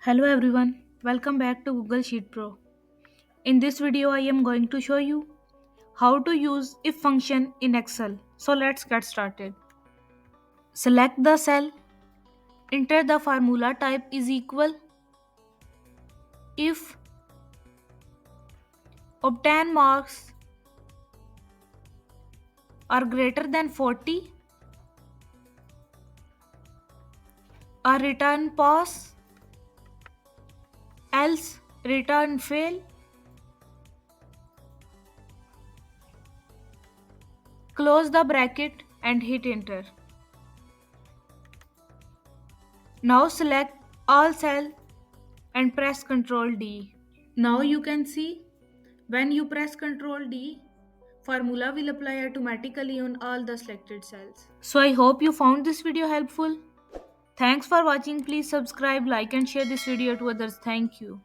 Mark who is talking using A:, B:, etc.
A: Hello everyone, welcome back to Google Sheet Pro. In this video I am going to show you how to use if function in Excel. So let's get started. Select the cell, enter the formula type is equal, if obtain marks are greater than 40 or return pass, else return fail. Close the bracket and hit enter. Now select all cell and press Ctrl D. Now you can see when you press Ctrl D, formula will apply automatically on all the selected cells. So I hope you found this video helpful. Thanks for watching. Please subscribe, like and share this video to others. Thank you.